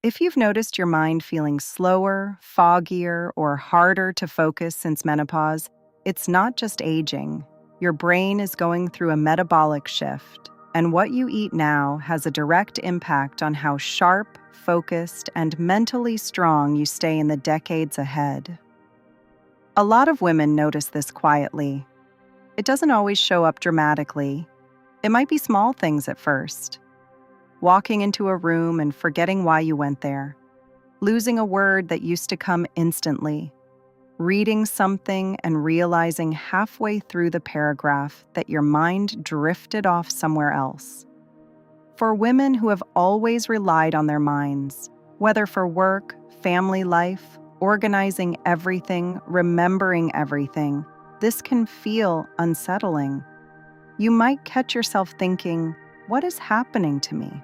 If you've noticed your mind feeling slower, foggier, or harder to focus since menopause, it's not just aging. Your brain is going through a metabolic shift, and what you eat now has a direct impact on how sharp, focused, and mentally strong you stay in the decades ahead. A lot of women notice this quietly. It doesn't always show up dramatically. It might be small things at first. Walking into a room and forgetting why you went there, losing a word that used to come instantly, reading something and realizing halfway through the paragraph that your mind drifted off somewhere else. For women who have always relied on their minds, whether for work, family life, organizing everything, remembering everything, this can feel unsettling. You might catch yourself thinking, "What is happening to me?"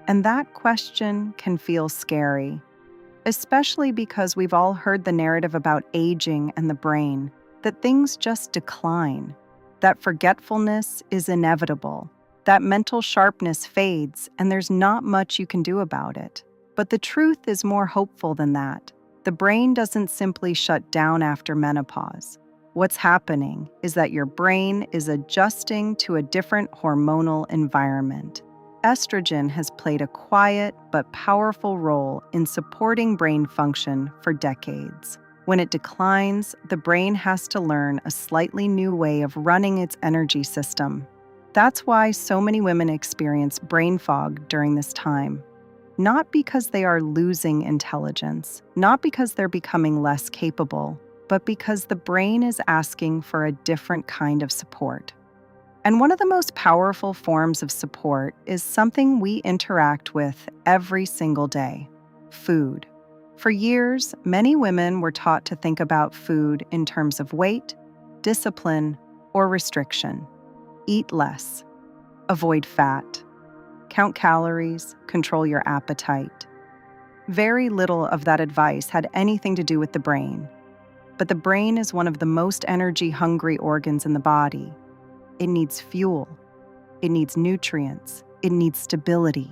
And that question can feel scary, especially because we've all heard the narrative about aging and the brain, that things just decline, that forgetfulness is inevitable, that mental sharpness fades, and there's not much you can do about it. But the truth is more hopeful than that. The brain doesn't simply shut down after menopause. What's happening is that your brain is adjusting to a different hormonal environment. Estrogen has played a quiet but powerful role in supporting brain function for decades. When it declines, the brain has to learn a slightly new way of running its energy system. That's why so many women experience brain fog during this time. Not because they are losing intelligence, not because they're becoming less capable, but because the brain is asking for a different kind of support. And one of the most powerful forms of support is something we interact with every single day: food. For years, many women were taught to think about food in terms of weight, discipline, or restriction. Eat less. Avoid fat. Count calories. Control your appetite. Very little of that advice had anything to do with the brain. But the brain is one of the most energy-hungry organs in the body. It needs fuel. It needs nutrients. It needs stability.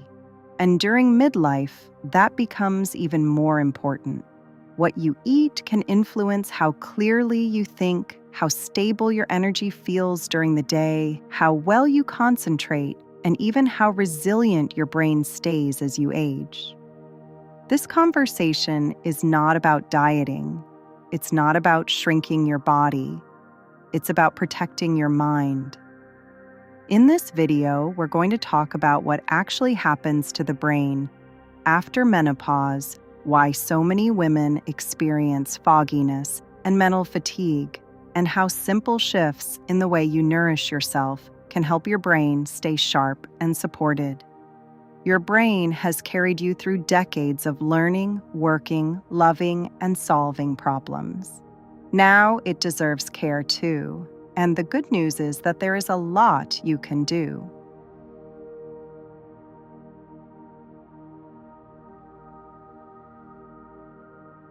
And during midlife, that becomes even more important. What you eat can influence how clearly you think, how stable your energy feels during the day, how well you concentrate, and even how resilient your brain stays as you age. This conversation is not about dieting. It's not about shrinking your body. It's about protecting your mind. In this video, we're going to talk about what actually happens to the brain after menopause, why so many women experience fogginess and mental fatigue, and how simple shifts in the way you nourish yourself can help your brain stay sharp and supported. Your brain has carried you through decades of learning, working, loving, and solving problems. Now it deserves care too, and the good news is that there is a lot you can do.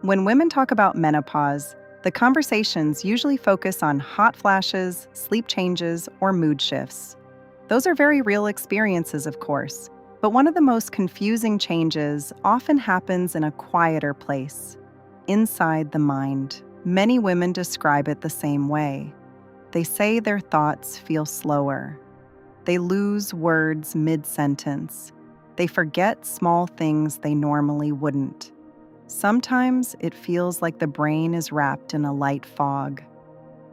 When women talk about menopause, the conversations usually focus on hot flashes, sleep changes, or mood shifts. Those are very real experiences, of course, but one of the most confusing changes often happens in a quieter place, inside the mind. Many women describe it the same way. They say their thoughts feel slower. They lose words mid-sentence. They forget small things they normally wouldn't. Sometimes it feels like the brain is wrapped in a light fog.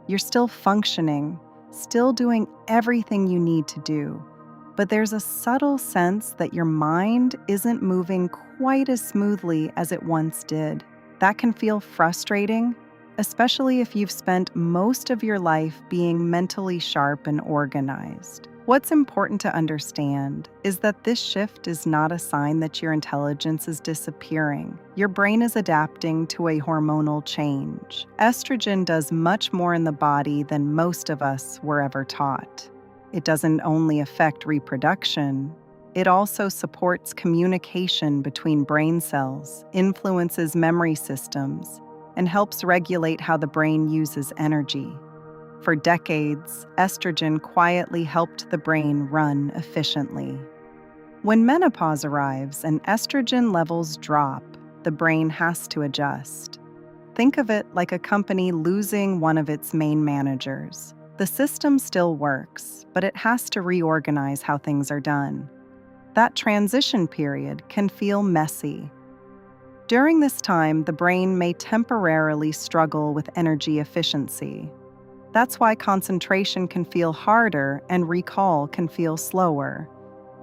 You're still functioning, still doing everything you need to do, but there's a subtle sense that your mind isn't moving quite as smoothly as it once did. That can feel frustrating, especially if you've spent most of your life being mentally sharp and organized. What's important to understand is that this shift is not a sign that your intelligence is disappearing. Your brain is adapting to a hormonal change. Estrogen does much more in the body than most of us were ever taught. It doesn't only affect reproduction, it also supports communication between brain cells, influences memory systems, and helps regulate how the brain uses energy. For decades, estrogen quietly helped the brain run efficiently. When menopause arrives and estrogen levels drop, the brain has to adjust. Think of it like a company losing one of its main managers. The system still works, but it has to reorganize how things are done. That transition period can feel messy. During this time, the brain may temporarily struggle with energy efficiency. That's why concentration can feel harder and recall can feel slower.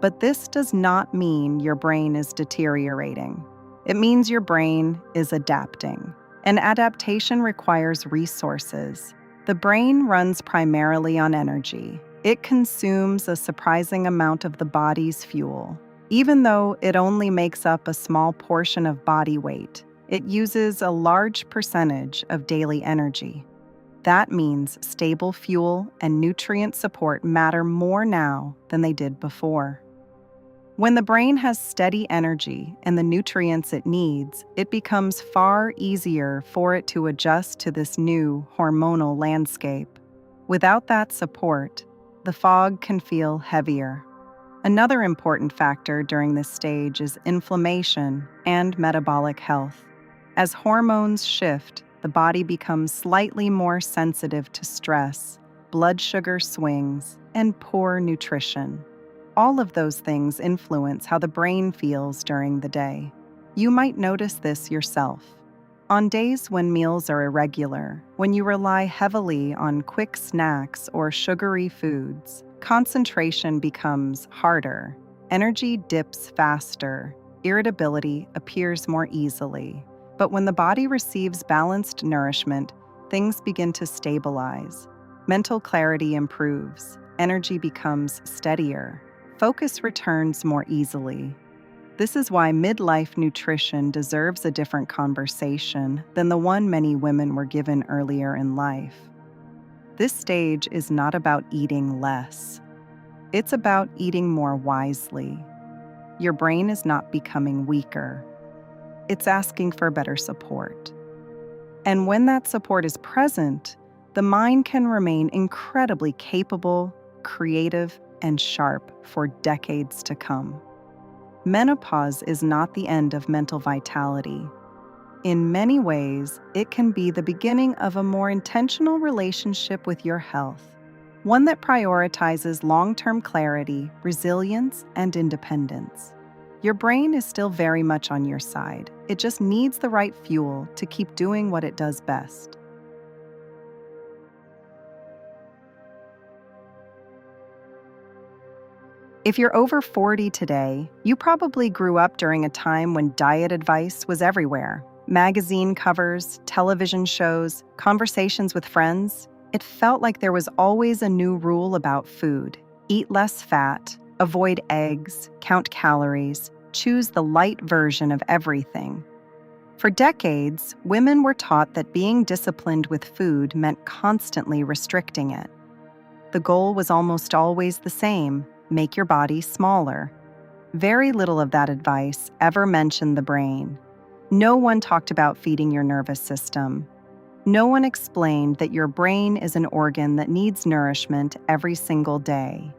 But this does not mean your brain is deteriorating. It means your brain is adapting. And adaptation requires resources. The brain runs primarily on energy. It consumes a surprising amount of the body's fuel. Even though it only makes up a small portion of body weight, it uses a large percentage of daily energy. That means stable fuel and nutrient support matter more now than they did before. When the brain has steady energy and the nutrients it needs, it becomes far easier for it to adjust to this new hormonal landscape. Without that support, the fog can feel heavier. Another important factor during this stage is inflammation and metabolic health. As hormones shift, the body becomes slightly more sensitive to stress, blood sugar swings, and poor nutrition. All of those things influence how the brain feels during the day. You might notice this yourself. On days when meals are irregular, when you rely heavily on quick snacks or sugary foods, concentration becomes harder, energy dips faster, irritability appears more easily. But when the body receives balanced nourishment, things begin to stabilize. Mental clarity improves, energy becomes steadier, focus returns more easily. This is why midlife nutrition deserves a different conversation than the one many women were given earlier in life. This stage is not about eating less. It's about eating more wisely. Your brain is not becoming weaker. It's asking for better support. And when that support is present, the mind can remain incredibly capable, creative, and sharp for decades to come. Menopause is not the end of mental vitality. In many ways, it can be the beginning of a more intentional relationship with your health, one that prioritizes long-term clarity, resilience, and independence. Your brain is still very much on your side. It just needs the right fuel to keep doing what it does best. If you're over 40 today, you probably grew up during a time when diet advice was everywhere. Magazine covers, television shows, conversations with friends. It felt like there was always a new rule about food. Eat less fat, avoid eggs, count calories, choose the light version of everything. For decades, women were taught that being disciplined with food meant constantly restricting it. The goal was almost always the same: make your body smaller. Very little of that advice ever mentioned the brain. No one talked about feeding your nervous system. No one explained that your brain is an organ that needs nourishment every single day.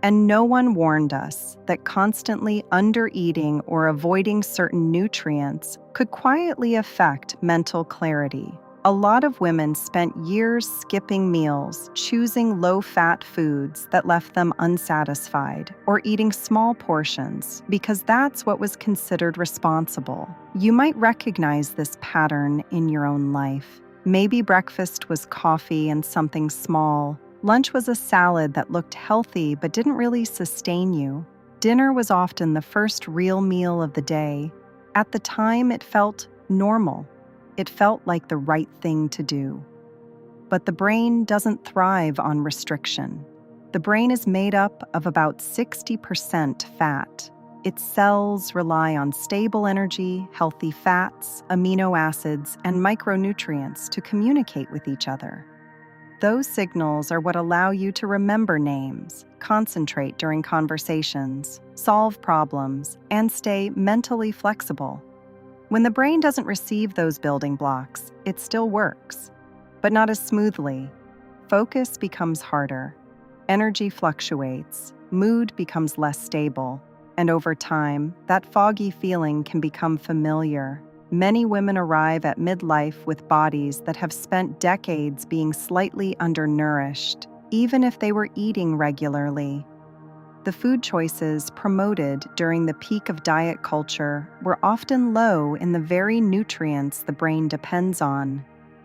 And no one warned us that constantly undereating or avoiding certain nutrients could quietly affect mental clarity. A lot of women spent years skipping meals, choosing low-fat foods that left them unsatisfied, or eating small portions because that's what was considered responsible. You might recognize this pattern in your own life. Maybe breakfast was coffee and something small. Lunch was a salad that looked healthy but didn't really sustain you. Dinner was often the first real meal of the day. At the time, it felt normal. It felt like the right thing to do. But the brain doesn't thrive on restriction. The brain is made up of about 60% fat. Its cells rely on stable energy, healthy fats, amino acids, and micronutrients to communicate with each other. Those signals are what allow you to remember names, concentrate during conversations, solve problems, and stay mentally flexible. When the brain doesn't receive those building blocks, it still works, but not as smoothly. Focus becomes harder, energy fluctuates, mood becomes less stable, and over time, that foggy feeling can become familiar. Many women arrive at midlife with bodies that have spent decades being slightly undernourished, even if they were eating regularly. The food choices promoted during the peak of diet culture were often low in the very nutrients the brain depends on.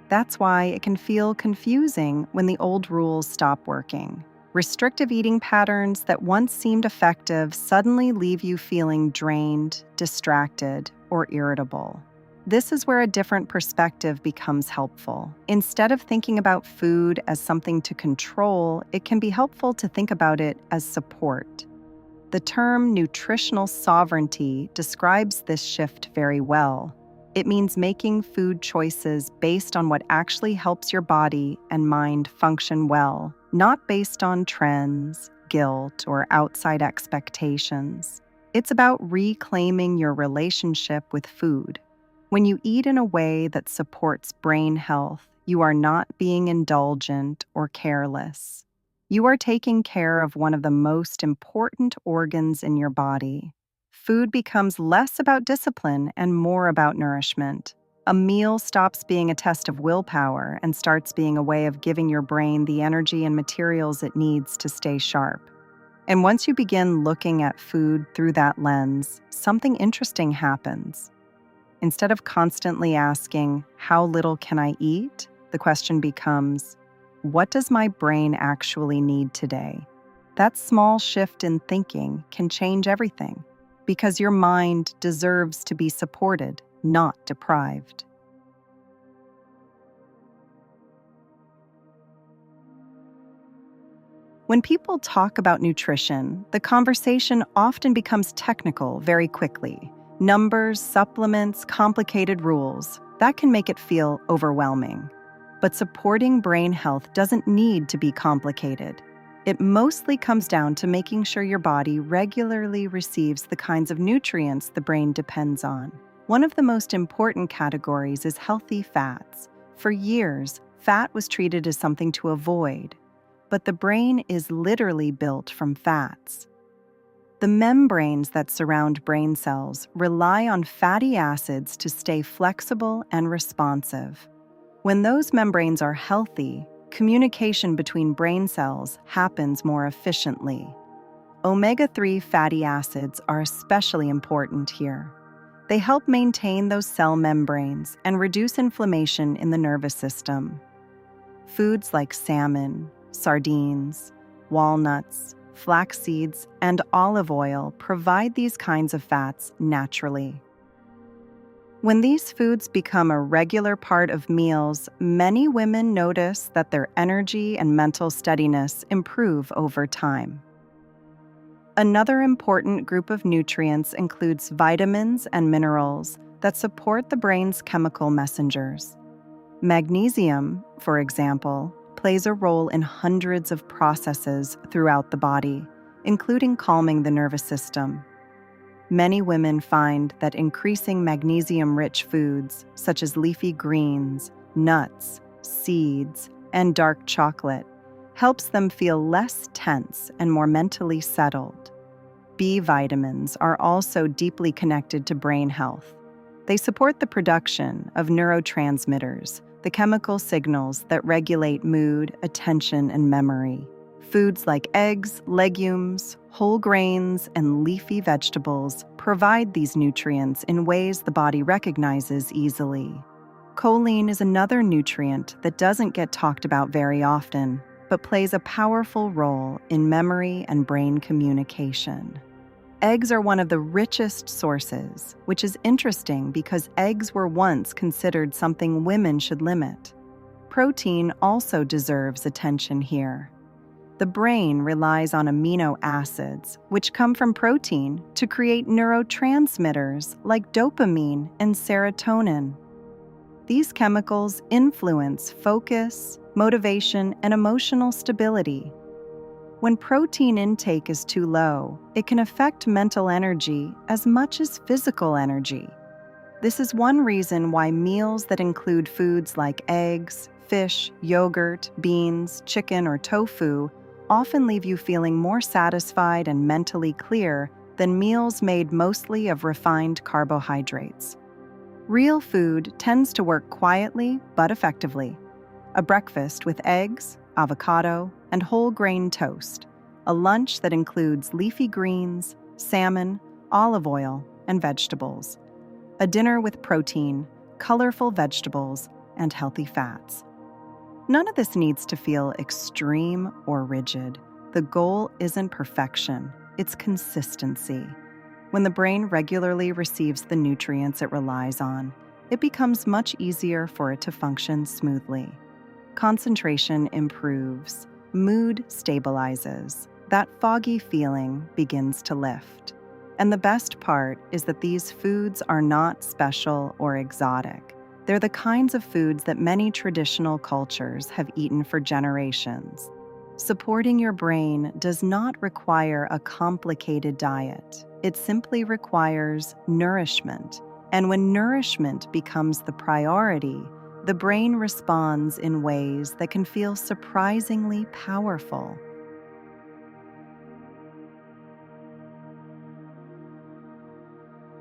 That's why it can feel confusing when the old rules stop working. Restrictive eating patterns that once seemed effective suddenly leave you feeling drained, distracted, or irritable. This is where a different perspective becomes helpful. Instead of thinking about food as something to control, it can be helpful to think about it as support. The term nutritional sovereignty describes this shift very well. It means making food choices based on what actually helps your body and mind function well, not based on trends, guilt, or outside expectations. It's about reclaiming your relationship with food. When you eat in a way that supports brain health, you are not being indulgent or careless. You are taking care of one of the most important organs in your body. Food becomes less about discipline and more about nourishment. A meal stops being a test of willpower and starts being a way of giving your brain the energy and materials it needs to stay sharp. And once you begin looking at food through that lens, something interesting happens. Instead of constantly asking, "How little can I eat?" the question becomes, "What does my brain actually need today?" That small shift in thinking can change everything, because your mind deserves to be supported, not deprived. When people talk about nutrition, the conversation often becomes technical very quickly. Numbers, supplements, complicated rules. That can make it feel overwhelming. But supporting brain health doesn't need to be complicated. It mostly comes down to making sure your body regularly receives the kinds of nutrients the brain depends on. One of the most important categories is healthy fats. For years, fat was treated as something to avoid, but the brain is literally built from fats. The membranes that surround brain cells rely on fatty acids to stay flexible and responsive. When those membranes are healthy, communication between brain cells happens more efficiently. Omega-3 fatty acids are especially important here. They help maintain those cell membranes and reduce inflammation in the nervous system. Foods like salmon, sardines, walnuts, flax seeds, and olive oil provide these kinds of fats naturally. When these foods become a regular part of meals, many women notice that their energy and mental steadiness improve over time. Another important group of nutrients includes vitamins and minerals that support the brain's chemical messengers. Magnesium, for example, plays a role in hundreds of processes throughout the body, including calming the nervous system. Many women find that increasing magnesium-rich foods, such as leafy greens, nuts, seeds, and dark chocolate, helps them feel less tense and more mentally settled. B vitamins are also deeply connected to brain health. They support the production of neurotransmitters, the chemical signals that regulate mood, attention, and memory. Foods like eggs, legumes, whole grains, and leafy vegetables provide these nutrients in ways the body recognizes easily. Choline is another nutrient that doesn't get talked about very often, but plays a powerful role in memory and brain communication. Eggs are one of the richest sources, which is interesting because eggs were once considered something women should limit. Protein also deserves attention here. The brain relies on amino acids, which come from protein, to create neurotransmitters like dopamine and serotonin. These chemicals influence focus, motivation, and emotional stability. When protein intake is too low, it can affect mental energy as much as physical energy. This is one reason why meals that include foods like eggs, fish, yogurt, beans, chicken, or tofu often leave you feeling more satisfied and mentally clear than meals made mostly of refined carbohydrates. Real food tends to work quietly but effectively. A breakfast with eggs, avocado, and whole grain toast. A lunch that includes leafy greens, salmon, olive oil, and vegetables. A dinner with protein, colorful vegetables, and healthy fats. None of this needs to feel extreme or rigid. The goal isn't perfection, it's consistency. When the brain regularly receives the nutrients it relies on, it becomes much easier for it to function smoothly. Concentration improves, mood stabilizes, that foggy feeling begins to lift. And the best part is that these foods are not special or exotic. They're the kinds of foods that many traditional cultures have eaten for generations. Supporting your brain does not require a complicated diet. It simply requires nourishment. And when nourishment becomes the priority, the brain responds in ways that can feel surprisingly powerful.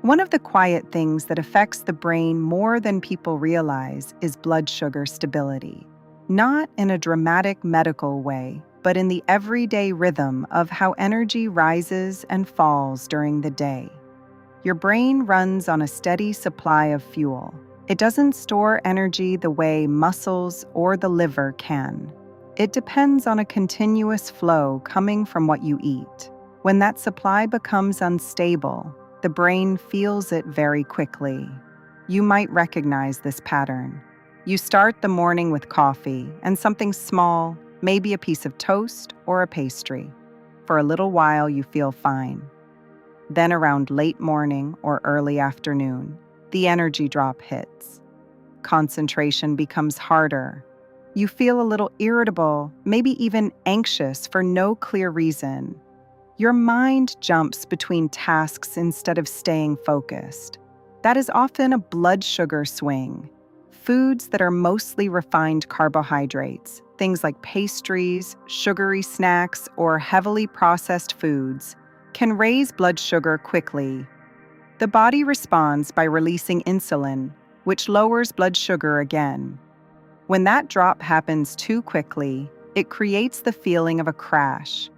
One of the quiet things that affects the brain more than people realize is blood sugar stability. Not in a dramatic medical way, but in the everyday rhythm of how energy rises and falls during the day. Your brain runs on a steady supply of fuel. It doesn't store energy the way muscles or the liver can. It depends on a continuous flow coming from what you eat. When that supply becomes unstable, the brain feels it very quickly. You might recognize this pattern. You start the morning with coffee and something small, maybe a piece of toast or a pastry. For a little while, you feel fine. Then around late morning or early afternoon, the energy drop hits. Concentration becomes harder. You feel a little irritable, maybe even anxious for no clear reason. Your mind jumps between tasks instead of staying focused. That is often a blood sugar swing. Foods that are mostly refined carbohydrates, things like pastries, sugary snacks, or heavily processed foods, can raise blood sugar quickly. The body responds by releasing insulin, which lowers blood sugar again. When that drop happens too quickly, it creates the feeling of a crash.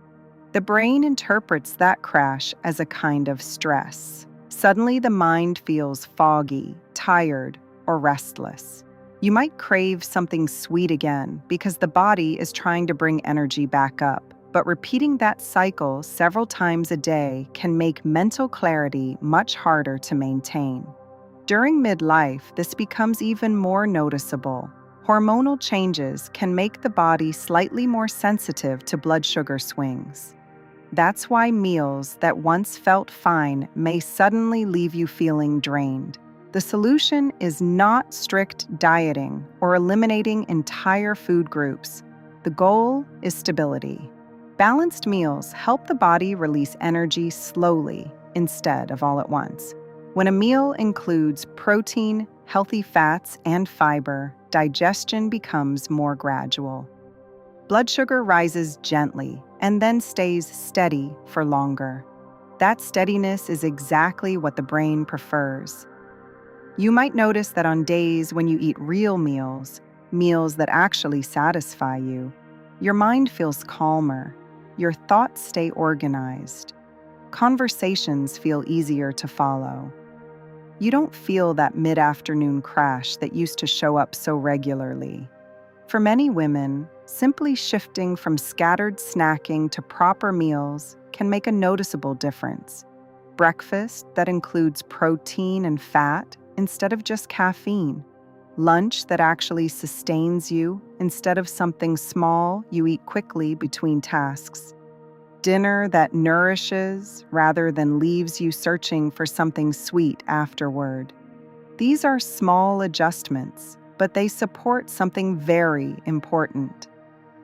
The brain interprets that crash as a kind of stress. Suddenly, the mind feels foggy, tired, or restless. You might crave something sweet again because the body is trying to bring energy back up. But repeating that cycle several times a day can make mental clarity much harder to maintain. During midlife, this becomes even more noticeable. Hormonal changes can make the body slightly more sensitive to blood sugar swings. That's why meals that once felt fine may suddenly leave you feeling drained. The solution is not strict dieting or eliminating entire food groups. The goal is stability. Balanced meals help the body release energy slowly instead of all at once. When a meal includes protein, healthy fats, and fiber, digestion becomes more gradual. Blood sugar rises gently and then stays steady for longer. That steadiness is exactly what the brain prefers. You might notice that on days when you eat real meals, meals that actually satisfy you, your mind feels calmer, your thoughts stay organized, conversations feel easier to follow. You don't feel that mid-afternoon crash that used to show up so regularly. For many women, simply shifting from scattered snacking to proper meals can make a noticeable difference. Breakfast that includes protein and fat instead of just caffeine. Lunch that actually sustains you instead of something small you eat quickly between tasks. Dinner that nourishes rather than leaves you searching for something sweet afterward. These are small adjustments, but they support something very important.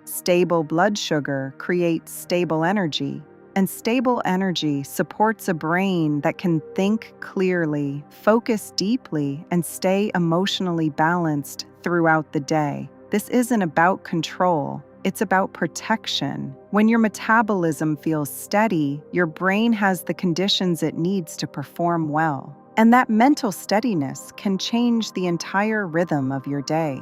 Stable blood sugar creates stable energy, and stable energy supports a brain that can think clearly, focus deeply, and stay emotionally balanced throughout the day. This isn't about control, it's about protection, When your metabolism feels steady, your brain has the conditions it needs to perform well. And that mental steadiness can change the entire rhythm of your day.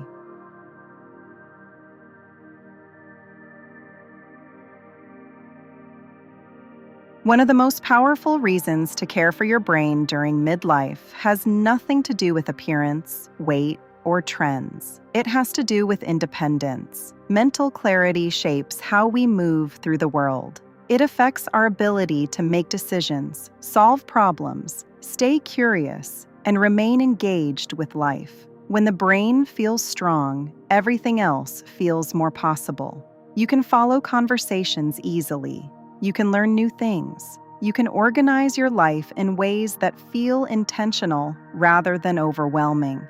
One of the most powerful reasons to care for your brain during midlife has nothing to do with appearance, weight, or trends. It has to do with independence. Mental clarity shapes how we move through the world. It affects our ability to make decisions, solve problems, stay curious, and remain engaged with life. When the brain feels strong, everything else feels more possible. You can follow conversations easily. You can learn new things. You can organize your life in ways that feel intentional rather than overwhelming.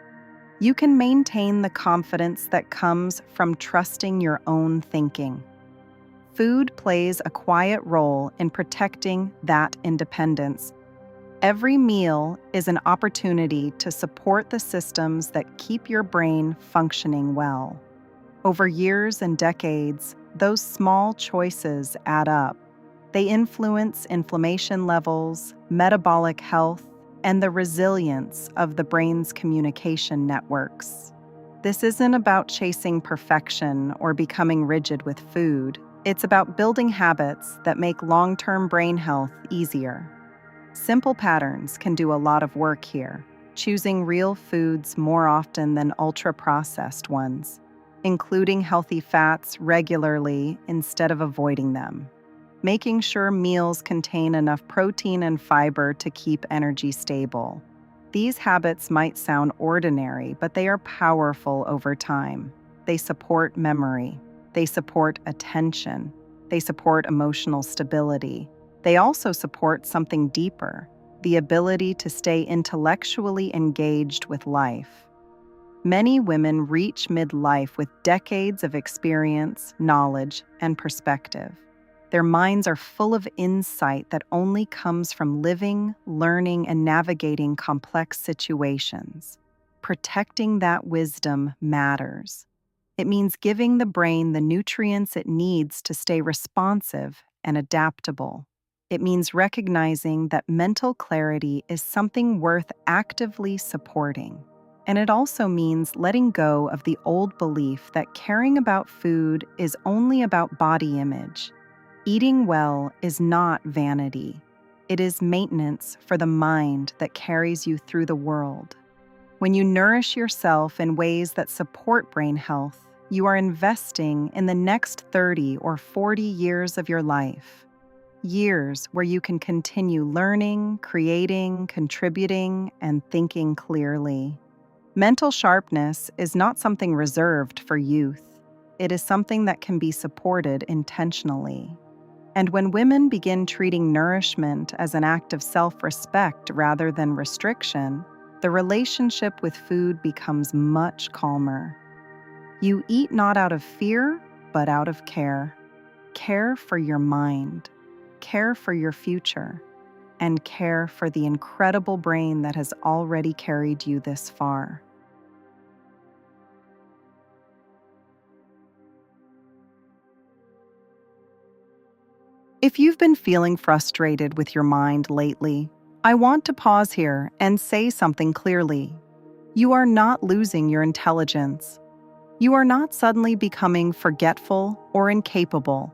You can maintain the confidence that comes from trusting your own thinking. Food plays a quiet role in protecting that independence. Every meal is an opportunity to support the systems that keep your brain functioning well. Over years and decades, those small choices add up. They influence inflammation levels, metabolic health, and the resilience of the brain's communication networks. This isn't about chasing perfection or becoming rigid with food. It's about building habits that make long-term brain health easier. Simple patterns can do a lot of work here, choosing real foods more often than ultra-processed ones, including healthy fats regularly instead of avoiding them, making sure meals contain enough protein and fiber to keep energy stable. These habits might sound ordinary, but they are powerful over time. They support memory. They support attention. They support emotional stability. They also support something deeper, the ability to stay intellectually engaged with life. Many women reach midlife with decades of experience, knowledge, and perspective. Their minds are full of insight that only comes from living, learning, and navigating complex situations. Protecting that wisdom matters. It means giving the brain the nutrients it needs to stay responsive and adaptable. It means recognizing that mental clarity is something worth actively supporting. And it also means letting go of the old belief that caring about food is only about body image. Eating well is not vanity. It is maintenance for the mind that carries you through the world. When you nourish yourself in ways that support brain health, you are investing in the next 30 or 40 years of your life. Years where you can continue learning, creating, contributing, and thinking clearly. Mental sharpness is not something reserved for youth. It is something that can be supported intentionally. And when women begin treating nourishment as an act of self-respect rather than restriction, the relationship with food becomes much calmer. You eat not out of fear, but out of care. Care for your mind, care for your future, and care for the incredible brain that has already carried you this far. If you've been feeling frustrated with your mind lately, I want to pause here and say something clearly. You are not losing your intelligence. You are not suddenly becoming forgetful or incapable.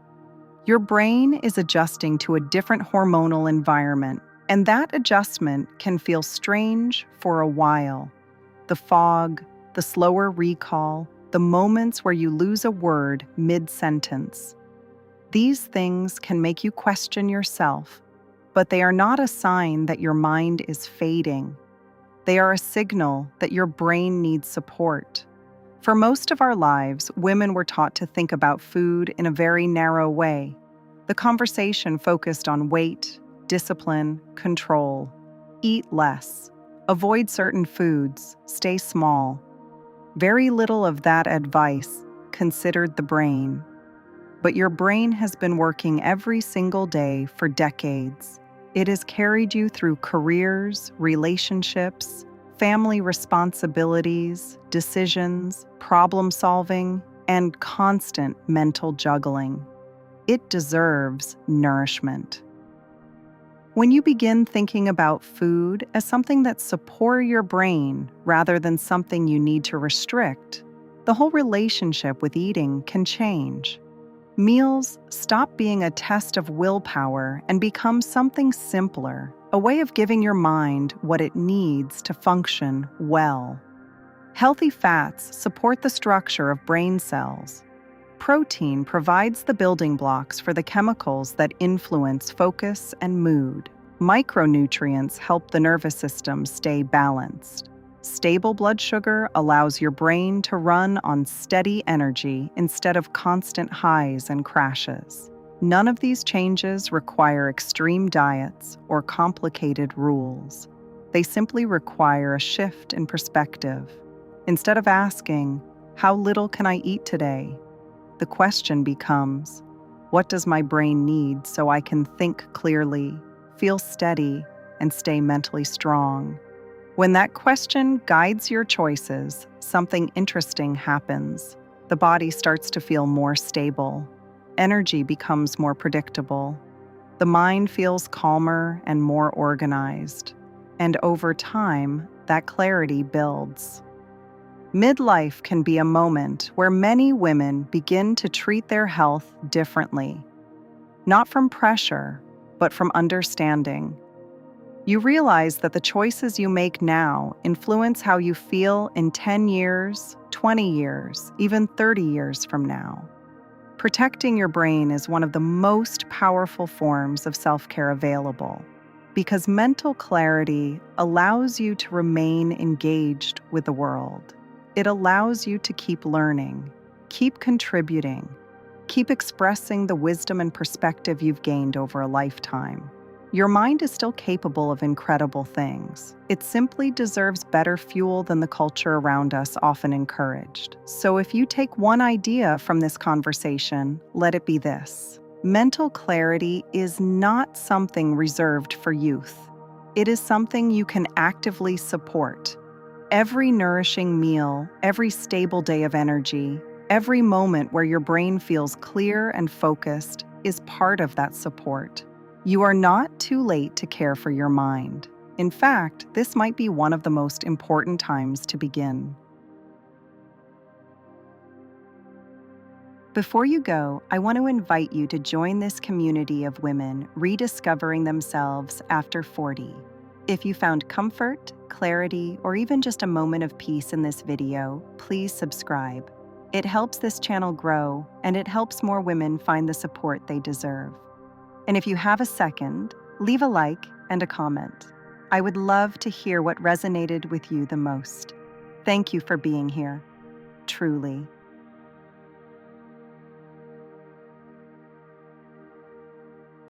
Your brain is adjusting to a different hormonal environment, and that adjustment can feel strange for a while. The fog, the slower recall, the moments where you lose a word mid-sentence. These things can make you question yourself, but they are not a sign that your mind is fading. They are a signal that your brain needs support. For most of our lives, women were taught to think about food in a very narrow way. The conversation focused on weight, discipline, control. Eat less. Avoid certain foods. Stay small. Very little of that advice considered the brain. But your brain has been working every single day for decades. It has carried you through careers, relationships, family responsibilities, decisions, problem solving, and constant mental juggling. It deserves nourishment. When you begin thinking about food as something that supports your brain rather than something you need to restrict, the whole relationship with eating can change. Meals stop being a test of willpower and become something simpler, a way of giving your mind what it needs to function well. Healthy fats support the structure of brain cells. Protein provides the building blocks for the chemicals that influence focus and mood. Micronutrients help the nervous system stay balanced. Stable blood sugar allows your brain to run on steady energy instead of constant highs and crashes. None of these changes require extreme diets or complicated rules. They simply require a shift in perspective. Instead of asking, "How little can I eat today?" the question becomes, "What does my brain need so I can think clearly, feel steady, and stay mentally strong?" When that question guides your choices, something interesting happens. The body starts to feel more stable. Energy becomes more predictable. The mind feels calmer and more organized. And over time, that clarity builds. Midlife can be a moment where many women begin to treat their health differently. Not from pressure, but from understanding. You realize that the choices you make now influence how you feel in 10 years, 20 years, even 30 years from now. Protecting your brain is one of the most powerful forms of self-care available, because mental clarity allows you to remain engaged with the world. It allows you to keep learning, keep contributing, keep expressing the wisdom and perspective you've gained over a lifetime. Your mind is still capable of incredible things. It simply deserves better fuel than the culture around us often encouraged. So if you take one idea from this conversation, let it be this: mental clarity is not something reserved for youth. It is something you can actively support. Every nourishing meal, every stable day of energy, every moment where your brain feels clear and focused is part of that support. You are not too late to care for your mind. In fact, this might be one of the most important times to begin. Before you go, I want to invite you to join this community of women rediscovering themselves after 40. If you found comfort, clarity, or even just a moment of peace in this video, please subscribe. It helps this channel grow, and it helps more women find the support they deserve. And if you have a second, leave a like and a comment. I would love to hear what resonated with you the most. Thank you for being here. Truly.